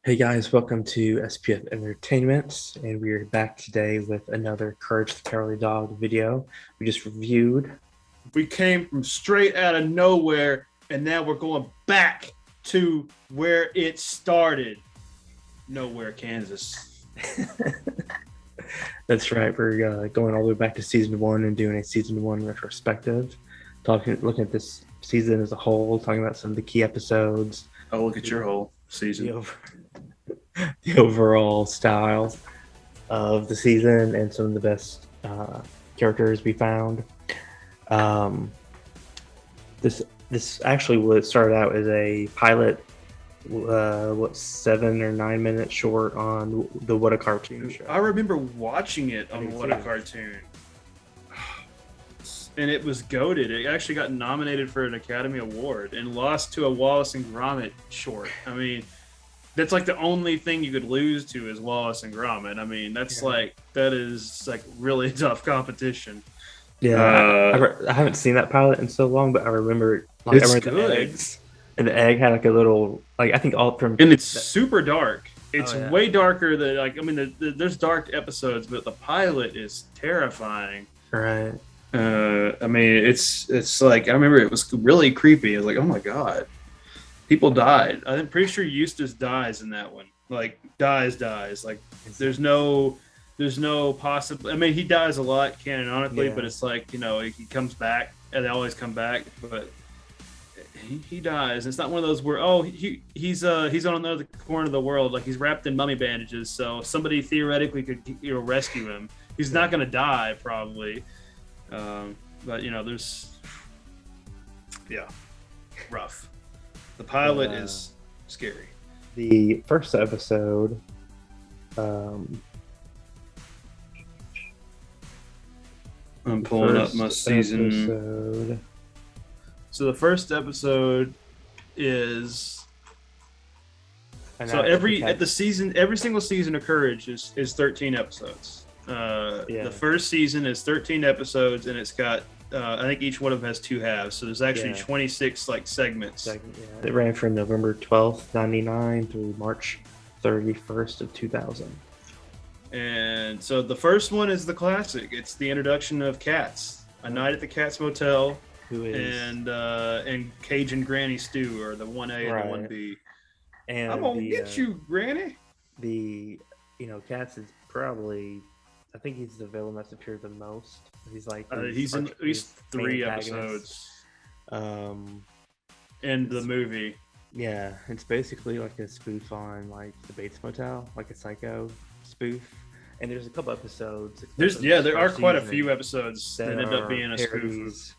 Hey guys, welcome to SPF Entertainment, and we are back today with another Courage the Cowardly Dog video. We just reviewed. We came from straight out of nowhere, and now we're going back to where it started. Nowhere, Kansas. That's right, we're going all the way back to season one and doing a season one retrospective, looking at this season as a whole, talking about some of the key episodes. Oh, look at your whole season. The overall style of the season and some of the best characters we found. This actually what started out as a pilot, 7 or 9 minute short on the What a Cartoon show. I remember watching it on What a Cartoon, and it was goated. It actually got nominated for an Academy Award and lost to a Wallace and Gromit short. I mean, that's like the only thing you could lose to is Wallace and Gromit. I mean, that is really tough competition. Yeah, I haven't seen that pilot in so long, but I remember It's the good. eggs, and the egg had like a little I think all from And it's super dark. It's yeah. way darker than there's dark episodes, but the pilot is terrifying. Right. I mean, it's like I remember it was really creepy. I was like, oh my god, people died. I'm pretty sure Eustace dies in that one. Like dies. Like there's no possible. I mean, he dies a lot canonically, Yeah. but it's like he comes back, and they always come back, but he dies. It's not one of those where he's on another corner of the world, like he's wrapped in mummy bandages, so somebody theoretically could rescue him. He's not going to die probably, but there's rough. The pilot is scary. The first episode, I'm pulling up my season. Episode. So the first episode is every single season of Courage is 13 episodes. The first season is 13 episodes, and it's got I think each one of them has 2 halves. So there's actually 26 segments. It ran from November 12th, 99 through March 31st of 2000. And so the first one is the classic. It's the introduction of KATZ, A Night at the KATZ Motel. And Cajun Granny Stew are the 1A and the 1B. And I'm gonna get you, Granny. KATZ is probably, I think he's the villain that's appeared the most. He's like he's in at least 3 episodes. In the movie. Yeah, it's basically like a spoof on like the Bates Motel, like a Psycho spoof. And there's a couple episodes. There are quite a few episodes that end up being a spoof.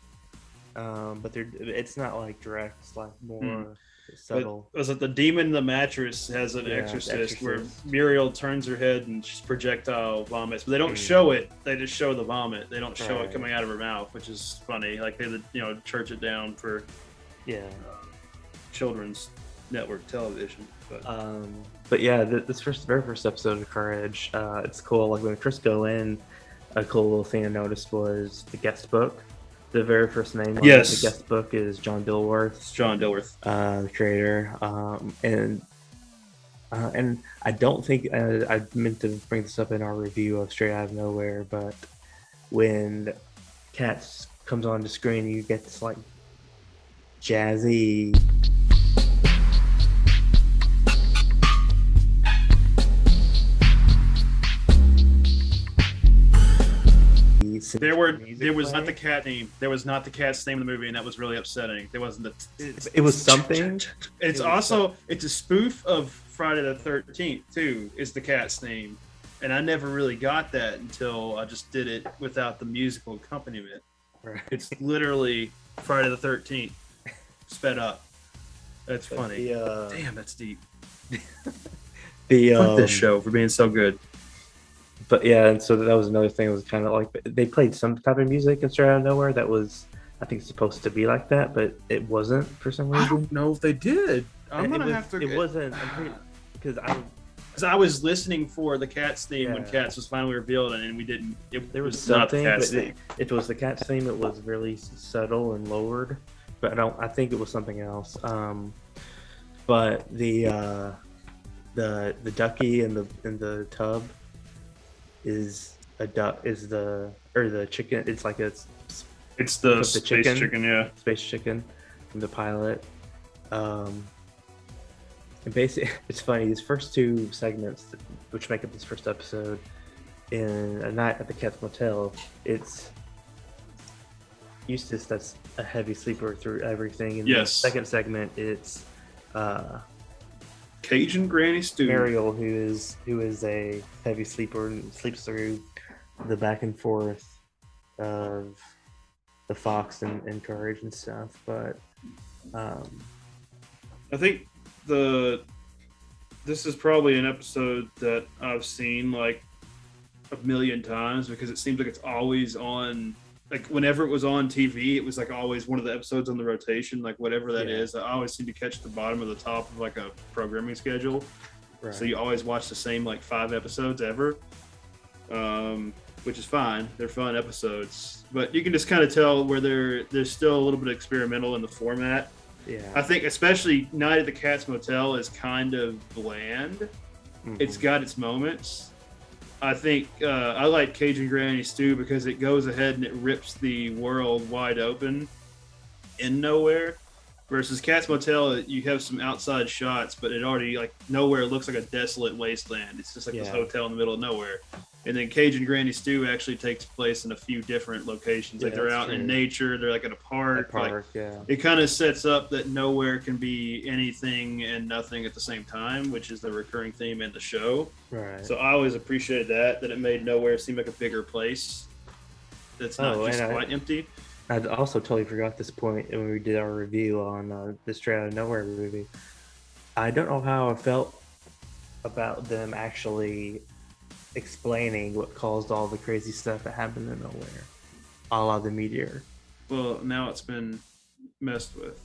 But it's not like direct. It's like more subtle. Was it the demon in the mattress has an exorcist where Muriel turns her head and she's projectile vomits, but they don't show it. They just show the vomit. They don't show it coming out of her mouth, which is funny. Like they church it down for children's network television. But yeah, this very first episode of Courage, it's cool. Like when we first go in, a cool little thing I noticed was the guest book. The very first name on the guest book is John Dilworth. It's John Dilworth, the creator. And I don't think I meant to bring this up in our review of Straight Out of Nowhere, but when KATZ comes on the screen, you get this like jazzy. There was not the cat name. There was not the cat's name in the movie, and that was really upsetting. There wasn't It was something. It's a spoof of Friday the 13th too. Is the cat's name, and I never really got that until I just did it without the musical accompaniment. Right. It's literally Friday the 13th sped up. That's funny. Damn, that's deep. Fuck this show for being so good. But yeah, and so that was another thing. It was kind of like they played some type of music in Straight Out of Nowhere that was, I think, supposed to be like that, but it wasn't for some reason. I don't know if they did. It wasn't because I was listening for the KATZ theme when KATZ was finally revealed, and we didn't. There was something, but if it was the KATZ theme, it was really subtle and lowered. But I think it was something else. But the the ducky in the tub is a duck is the or the chicken. It's like It's the cooked the space chicken, yeah. space chicken from the pilot. And basically, it's funny. These first two segments, which make up this first episode, in A Night at the KATZ Motel, it's Eustace that's a heavy sleeper through everything. And Yes. the second segment, it's Cajun Granny Stew. Ariel, who is a heavy sleeper and sleeps through the back and forth of the Fox and Courage and stuff. But I think this is probably an episode that I've seen like a million times because it seems like it's always on. Like whenever it was on TV, it was like always one of the episodes on the rotation, like whatever that is. I always seem to catch the bottom of the top of like a programming schedule. Right. So you always watch the same like 5 episodes ever, which is fine. They're fun episodes, but you can just kind of tell where there's still a little bit experimental in the format. Yeah, I think especially Night at the KATZ Motel is kind of bland. Mm-hmm. It's got its moments. I think I like Cajun Granny Stew because it goes ahead and it rips the world wide open in Nowhere. Versus KATZ Motel, you have some outside shots, but it already like Nowhere looks like a desolate wasteland. It's just like this hotel in the middle of nowhere. And then Cajun Granny Stew actually takes place in a few different locations. Like they're out in nature, they're like in a park. It kind of sets up that Nowhere can be anything and nothing at the same time, which is the recurring theme in the show. Right. So I always appreciated that it made Nowhere seem like a bigger place that's not just quite empty. I also totally forgot this point when we did our review on the Straight Outta Nowhere movie. I don't know how I felt about them actually explaining what caused all the crazy stuff that happened in Nowhere, a la the meteor. Well, now it's been messed with.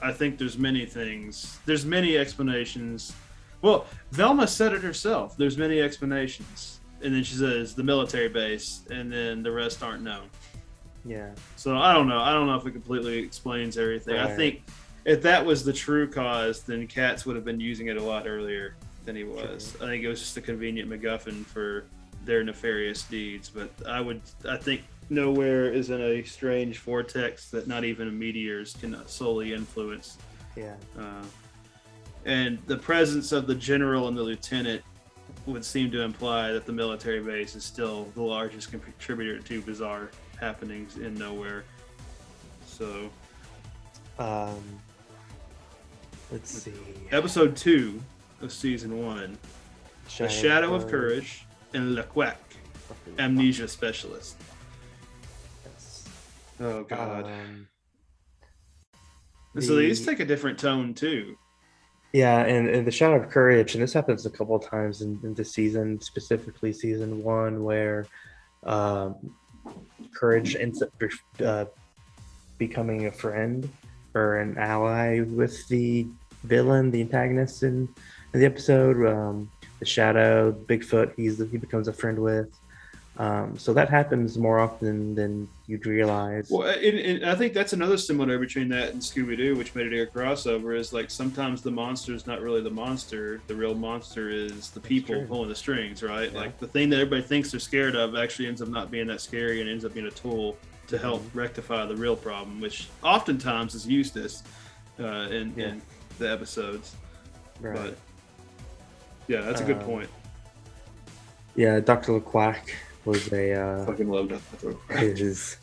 I think there's many things. There's many explanations. Well, Velma said it herself. There's many explanations. And then she says the military base, and then the rest aren't known. Yeah. So I don't know. I don't know if it completely explains everything. Right. I think if that was the true cause, then KATZ would have been using it a lot earlier than he was. True. I think it was just a convenient MacGuffin for their nefarious deeds. But I think Nowhere is in a strange vortex that not even meteors can solely influence. Yeah. And the presence of the general and the lieutenant would seem to imply that the military base is still the largest contributor to bizarre happenings in Nowhere. So let's see. Episode 2 of season 1, The Shadow of Courage and Le Quack, Amnesia Specialist. Yes. Oh god. So these take a different tone too. Yeah, and The Shadow of Courage, and this happens a couple of times in the season, specifically season 1, where Courage ends up becoming a friend or an ally with the villain, the antagonist in the episode. The Shadow, Bigfoot, he becomes a friend with. So that happens more often than you'd realize. Well, and I think that's another similar between that and ScoobyDoo, which made it a crossover, is like sometimes the monster is not really the monster. The real monster is the people pulling the strings, right? Yeah. Like the thing that everybody thinks they're scared of actually ends up not being that scary and ends up being a tool to help rectify the real problem, which oftentimes is Eustace in the episodes. Right. But yeah, that's a good point. Yeah, Dr. LeQuack was a fucking love Dr. LeQuack. Is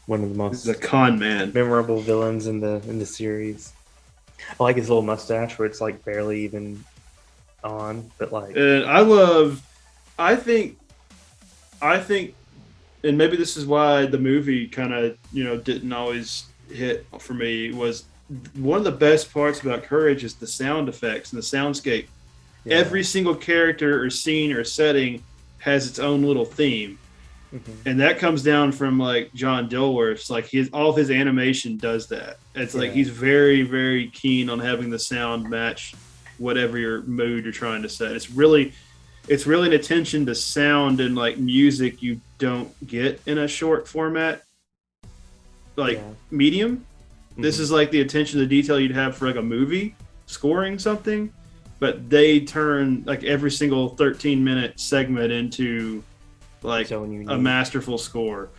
one of the most He's a con man, memorable villains in the series. I like his little mustache where it's like barely even on, but like. And I think, and maybe this is why the movie kind of didn't always hit for me, was one of the best parts about Courage is the sound effects and the soundscape. Yeah. Every single character or scene or setting has its own little theme. Mm-hmm. And that comes down from like John Dilworth's, like all of his animation does that. It's like he's very, very keen on having the sound match whatever your mood you're trying to set. It's really an attention to sound and like music you don't get in a short format medium. Mm-hmm. This is like the attention to detail you'd have for like a movie scoring something. but they turn like every single 13-minute segment into like So a masterful score.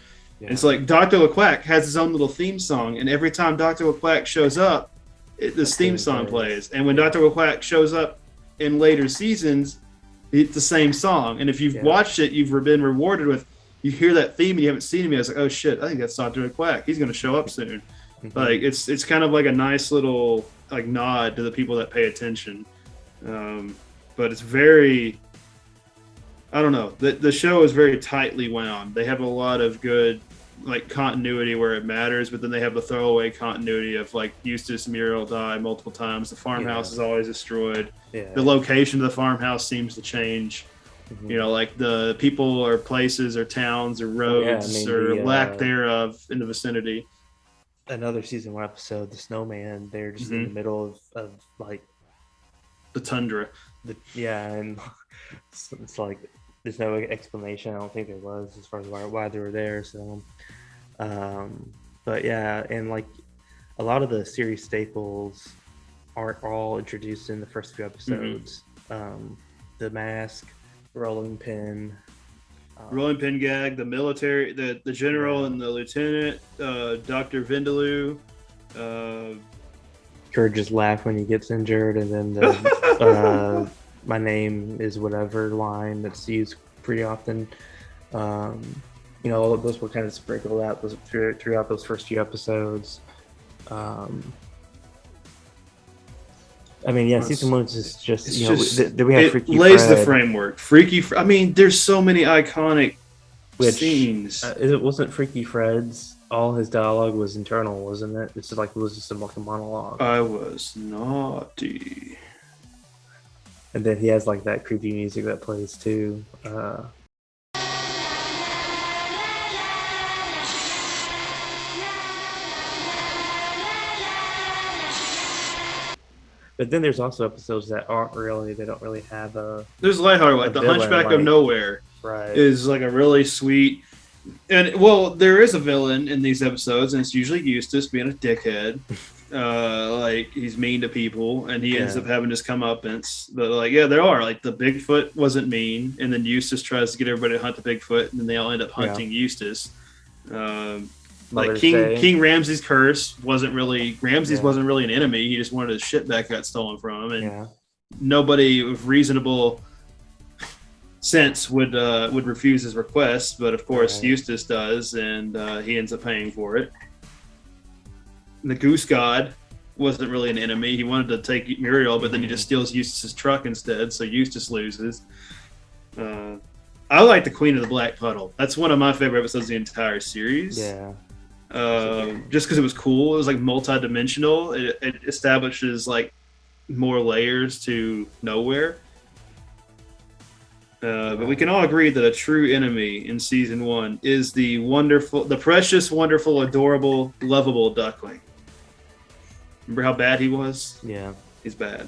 Yeah. It's like Dr. LeQuack has his own little theme song, and every time Dr. LeQuack shows up, this theme song plays. And when Dr. LeQuack shows up in later seasons, it's the same song. And if you've watched it, you've been rewarded with, you hear that theme and you haven't seen him yet. It's like, oh shit, I think that's Dr. LeQuack. He's going to show up soon. Like it's kind of like a nice little like nod to the people that pay attention. But it's very, I don't know. The show is very tightly wound. They have a lot of good like continuity where it matters, but then they have the throwaway continuity of like Eustace and Muriel die multiple times. The farmhouse is always destroyed. The location of the farmhouse seems to change. You know, like the people or places or towns or roads or lack thereof in the vicinity. Another season 1 episode, the snowman, they're just in the middle of like the tundra. And it's like there's no explanation. I don't think there was as far as why they were there. So, but yeah, and like a lot of the series staples aren't all introduced in the first few episodes. The mask, rolling pin gag, the military, the general and the lieutenant, Dr. Vindaloo. Kurt just laugh when he gets injured, and then the my name is whatever line that's used pretty often. You know, all of those were kind of sprinkled out throughout those first few episodes. I mean, yeah, season 1 is just you know, we have Freaky lays Fred. The framework. I mean, there's so many iconic scenes. It wasn't Freaky Fred's. All his dialogue was internal, wasn't it? It's like it was just like a monologue. I was naughty. And then he has like that creepy music that plays too. But then there's also episodes that they don't really have a. There's lighthearted, like the Hunchback of Nowhere, right? Is like a really sweet, and well, there is a villain in these episodes, and it's usually Eustace being a dickhead, like he's mean to people, and he ends up having his comeuppance. But like, yeah, there are like the Bigfoot wasn't mean, and then Eustace tries to get everybody to hunt the Bigfoot, and then they all end up hunting Eustace. Like King Ramses' curse wasn't really an enemy. He just wanted his shit back got stolen from him, and nobody of reasonable sense would refuse his request. But of course, Eustace does, and he ends up paying for it. The Goose God wasn't really an enemy. He wanted to take Muriel, but then he just steals Eustace's truck instead, so Eustace loses. I like the Queen of the Black Puddle. That's one of my favorite episodes of the entire series. Yeah. Just because it was cool. It was like multi-dimensional. It establishes like more layers to Nowhere. But we can all agree that a true enemy in season 1 is the precious, wonderful, adorable, lovable duckling. Remember how bad he was? Yeah. He's bad.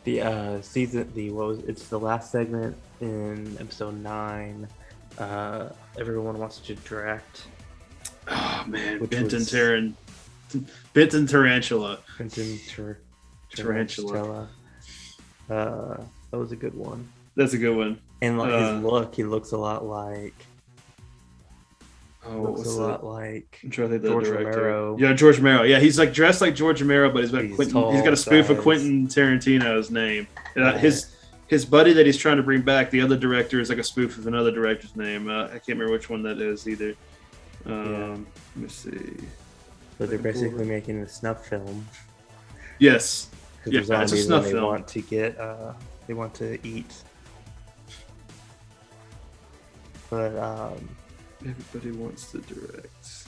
It's the last segment in episode 9. Everyone wants to direct. Oh man, Benton Tarantula. Tarantula. That was a good one. That's a good one. And like his look, he looks a lot like. I'm trying to think George Romero. Yeah, George Romero. Yeah, he's like dressed like George Romero, but he's got a spoof of Quentin Tarantino's name. His buddy that he's trying to bring back, the other director, is like a spoof of another director's name. I can't remember which one that is either. Let me see. So they're basically making a snuff film. Yes. Yeah, it's a snuff film. They want to eat. But everybody wants to direct.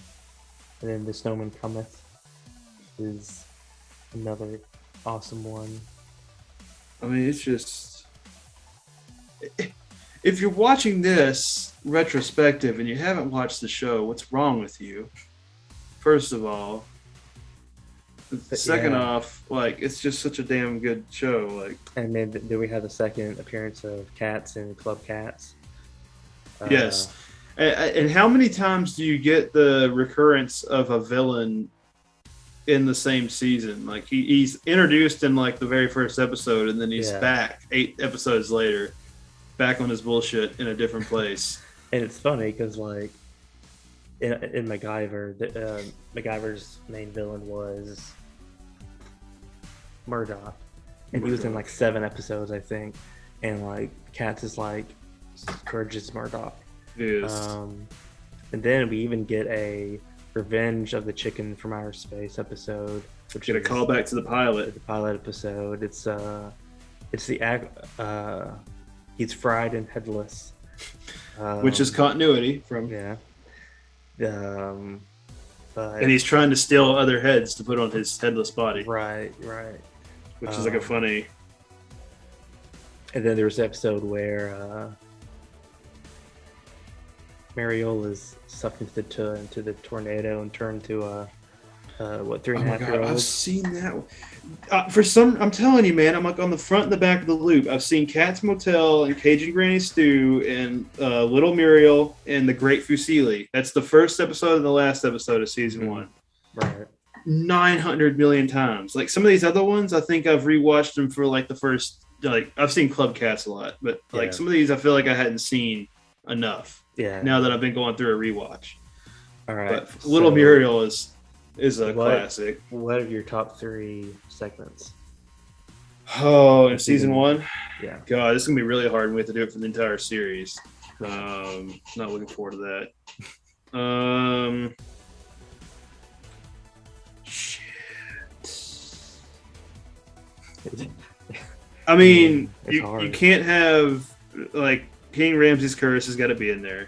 And then The Snowman Cometh is another awesome one. I mean, it's just, if you're watching this retrospective and you haven't watched the show, what's wrong with you? First of all. Second off, like, it's just such a damn good show. Like, and then we have the second appearance of KATZ in Club KATZ. Yes. And how many times do you get the recurrence of a villain in the same season. Like he's introduced in like the very first episode, and then he's back 8 episodes later, back on his bullshit in a different place. And it's funny because like in MacGyver, MacGyver's main villain was Murdoch, and he was in like 7 episodes, I think. And like KATZ is like Scourge's Murdoch. Yes. And then we even get a Revenge of the Chicken from Outer Space episode, which get a callback to the pilot. The pilot episode. It's the he's fried and headless, which is continuity from but, and he's trying to steal other heads to put on his headless body. Right. Which is like a funny. And then there was an episode where Mariola's sucked into the tornado and turned to a 3.5-year-old. I've seen that. I'm telling you, man, I'm like on the front and the back of the loop. I've seen KATZ Motel and Cajun Granny Stew and Little Muriel and The Great Fusilli. That's the first episode and the last episode of season 1. Right. 900 million times. Like some of these other ones, I think I've rewatched them for like the first. Like I've seen Club KATZ a lot, but like some of these, I feel like I hadn't seen enough. Yeah. Now that I've been going through a rewatch. All right. But Little Muriel is a classic. What are your top 3 segments? Oh, in season 1? Yeah. God, this is gonna be really hard. We have to do it for the entire series. Not looking forward to that. Shit. I mean, you can't have like King Ramsay's Curse has got to be in there.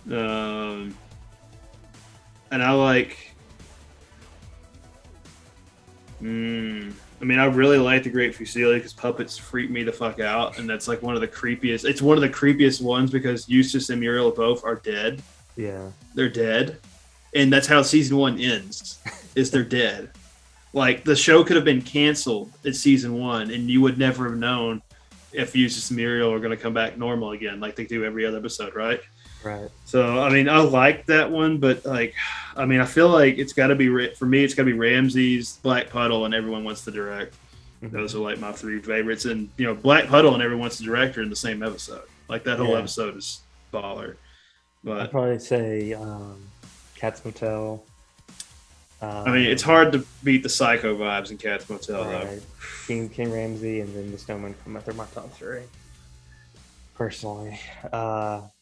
And I like. I mean, I really like The Great Fusilli because puppets freak me the fuck out, and that's like one of the creepiest. It's one of the creepiest ones because Eustace and Muriel both are dead. Yeah, they're dead, and that's how season 1 ends. Is they're dead. Like the show could have been canceled at season 1, and you would never have known if Eustace and Muriel are going to come back normal again, like they do every other episode, right? Right. So, I mean, I like that one, but like, I mean, I feel like it's got to be for me. It's got to be Ramsay's, Black Puddle, and Everyone Wants to Direct. Those are like my 3 favorites, and you know, Black Puddle and Everyone Wants to Direct are in the same episode. Like that whole episode is baller. But I'd probably say KATZ Motel. I mean, it's hard to beat the psycho vibes in KATZ Motel, though. King Ramsay, and then the Snowman come out. They're my top 3, personally. But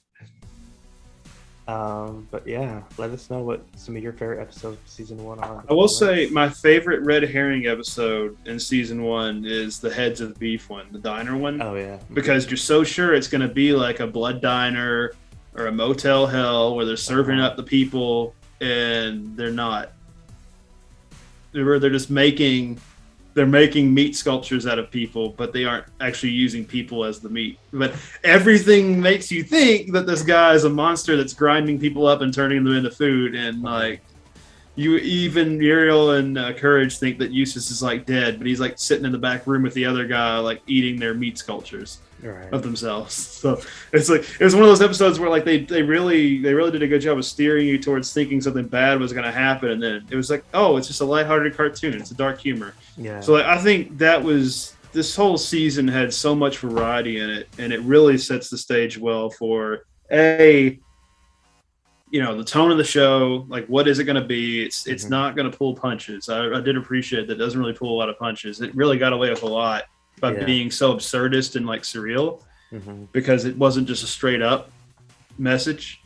yeah, let us know what some of your favorite episodes of season 1 are. I will say my favorite red herring episode in season 1 is the Heads of Beef one, the diner one. Oh yeah, because you're so sure it's going to be like a blood diner or a motel hell where they're serving up the people, and they're not. They're just making meat sculptures out of people, but they aren't actually using people as the meat. But everything makes you think that this guy is a monster that's grinding people up and turning them into food. And like, even Muriel and Courage think that Eustace is like dead, but he's like sitting in the back room with the other guy, like eating their meat sculptures of themselves. So it's like it was one of those episodes where like they really did a good job of steering you towards thinking something bad was going to happen, and then it was like, oh, it's just a lighthearted cartoon. It's a dark humor. Yeah. So like, I think this whole season had so much variety in it, and it really sets the stage well for the tone of the show. Like, what is it going to be? It's not going to pull punches. I did appreciate that it doesn't really pull a lot of punches. It really got away with a lot by being so absurdist and like surreal, because it wasn't just a straight up message.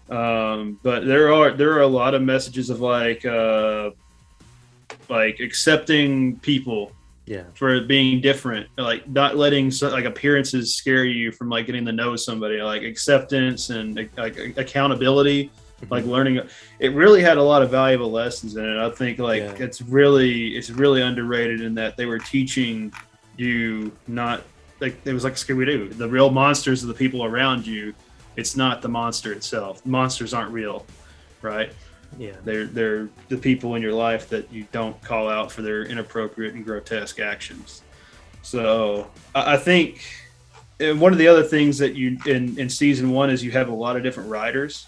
But there are a lot of messages of like accepting people for being different, like not letting like appearances scare you from like getting to know somebody, like acceptance and like accountability, like learning. It really had a lot of valuable lessons in it. I think like it's really underrated in that they were teaching you not like it was like ScoobyDoo. The real monsters are the people around you. It's not the monster itself. Monsters aren't real, right? Yeah, they're the people in your life that you don't call out for their inappropriate and grotesque actions. So I think one of the other things that you in season 1 is you have a lot of different writers.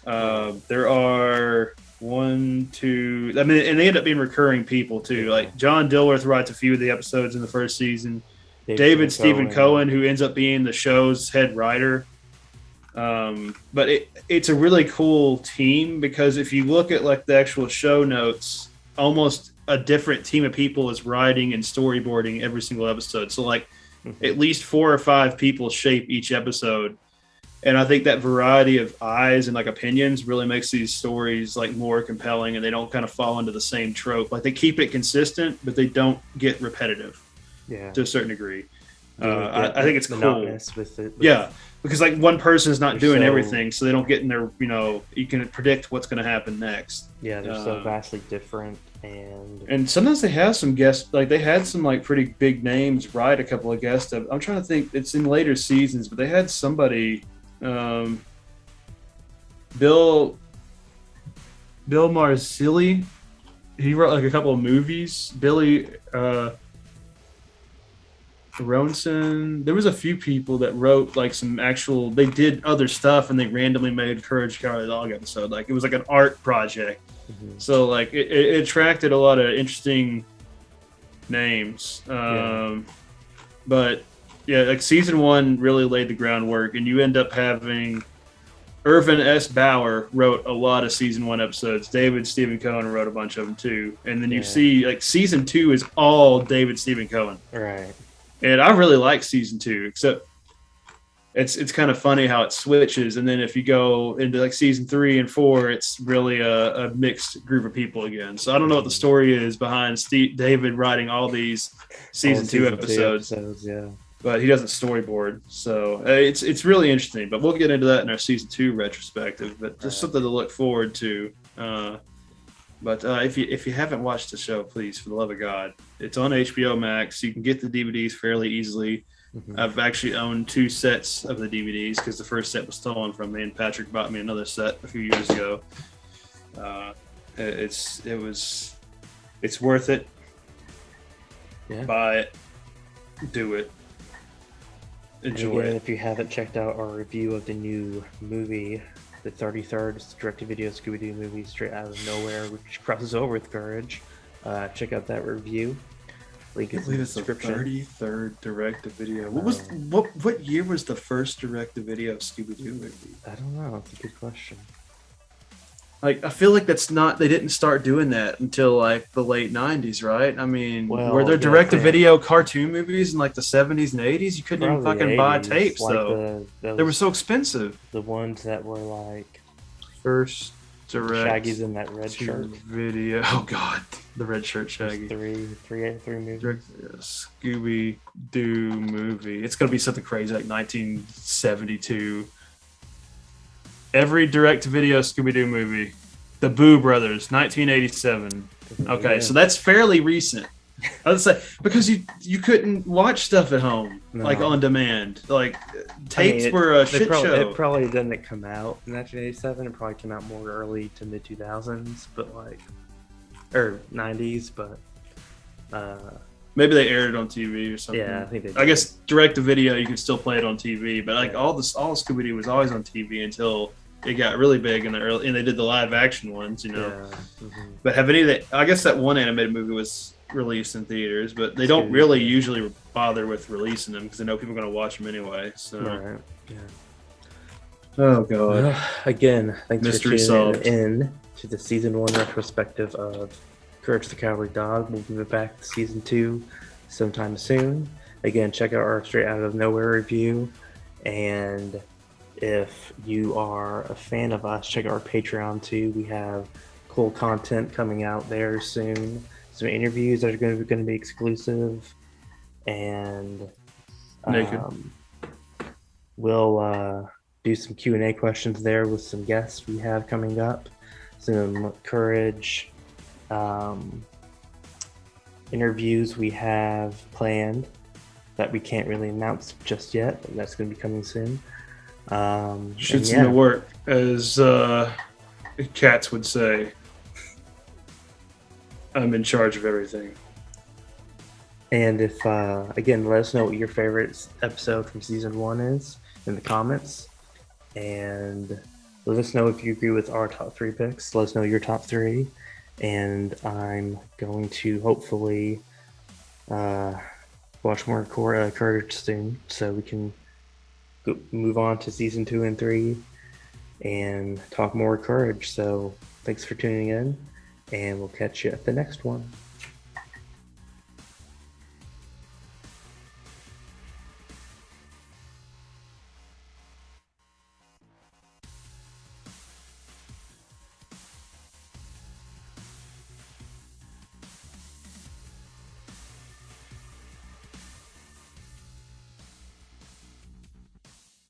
There are one, two. I mean, and they end up being recurring people too. Like John Dilworth writes a few of the episodes in the first season. David Stephen Cohen, who ends up being the show's head writer. But it's a really cool team because if you look at like the actual show notes, almost a different team of people is writing and storyboarding every single episode. So like at least 4 or 5 people shape each episode. And I think that variety of eyes and like opinions really makes these stories like more compelling, and they don't kind of fall into the same trope. Like they keep it consistent, but they don't get repetitive to a certain degree. I think it's cool. Yeah, because like one person is not doing everything, so they don't get in there. You know, you can predict what's going to happen next. Yeah, they're so vastly different, and sometimes they have some guests. Like they had some like pretty big names write a couple of guests. I'm trying to think. It's in later seasons, but they had somebody. Bill Marzilli, he wrote like a couple of movies. Billy Ronson. There was a few people that wrote like some actual. They did other stuff, and they randomly made Courage the Cowardly Dog episode. Like it was like an art project. Mm-hmm. So like it attracted a lot of interesting names. But yeah, like season 1 really laid the groundwork, and you end up having Irvin S. Bauer wrote a lot of season 1 episodes. David Stephen Cohen wrote a bunch of them too. And then you see like season 2 is all David Stephen Cohen. Right. And I really like season 2, except it's kind of funny how it switches. And then if you go into like season 3 and 4, it's really a mixed group of people again. So I don't know what the story is behind David writing all these season 2 episodes. Yeah. But he doesn't storyboard, so it's really interesting. But we'll get into that in our season 2 retrospective. But just something to look forward to. But if you haven't watched the show, please, for the love of God, it's on HBO Max. You can get the DVDs fairly easily. Mm-hmm. I've actually owned 2 sets of the DVDs because the first set was stolen from me, and Patrick bought me another set a few years ago. It's worth it. Yeah. Buy it. Do it. Enjoy it. If you haven't checked out our review of the new movie, the 33rd direct-to-video Scooby-Doo movie, Straight Out of Nowhere, which crosses over with Courage, check out that review. Link is in the description. The 33rd direct-to-video. What year was the first direct-to-video Scooby-Doo movie? I don't know. That's a good question. Like, I feel like they didn't start doing that until like the late 90s, right? I mean, were there direct-to-video cartoon movies in like the 70s and 80s? You couldn't even fucking buy tapes, like though. They were so expensive. The ones that were like first direct Shaggy's in that red shirt video. Oh God, the red shirt Shaggy. Three movies. Scooby-Doo movie. It's gonna be something crazy like 1972. Every direct-to-video Scooby-Doo movie. The Boo Brothers, 1987. Okay, so that's fairly recent. I would say because you couldn't watch stuff at home like on demand. Like tapes were a shit show. It probably didn't come out in 1987. It probably came out more early to mid 2000s, but like or 90s. But maybe they aired it on TV or something. Yeah, I think they did. I guess direct-to-video you could still play it on TV, but like all Scooby-Doo was always on TV until it got really big in the early, and they did the live action ones, you know. Yeah. Mm-hmm. But have any of the? I guess that one animated movie was released in theaters, but they don't really usually bother with releasing them because they know people are going to watch them anyway. So, right. Yeah. Oh God. Again, thanks Mystery for solved. tuning in to the season 1 retrospective of Courage the Cowardly Dog. We'll give it back to season 2 sometime soon. Again, check out our Straight Out of Nowhere review, and if you are a fan of us, check out our Patreon too. We have cool content coming out there soon. Some interviews that are going to be exclusive, and we'll do some Q&A questions there with some guests we have coming up. Some Courage interviews we have planned that we can't really announce just yet, and that's going to be coming soon. Shit's in the work, as KATZ would say. I'm in charge of everything. And if again, let us know what your favorite episode from season 1 is in the comments, and Let us know if you agree with our top three picks. Let us know your top three. And I'm going to hopefully uh, watch more Courage soon so we can move on to season 2 and 3 and talk more Courage. So thanks for tuning in, and we'll catch you at the next one.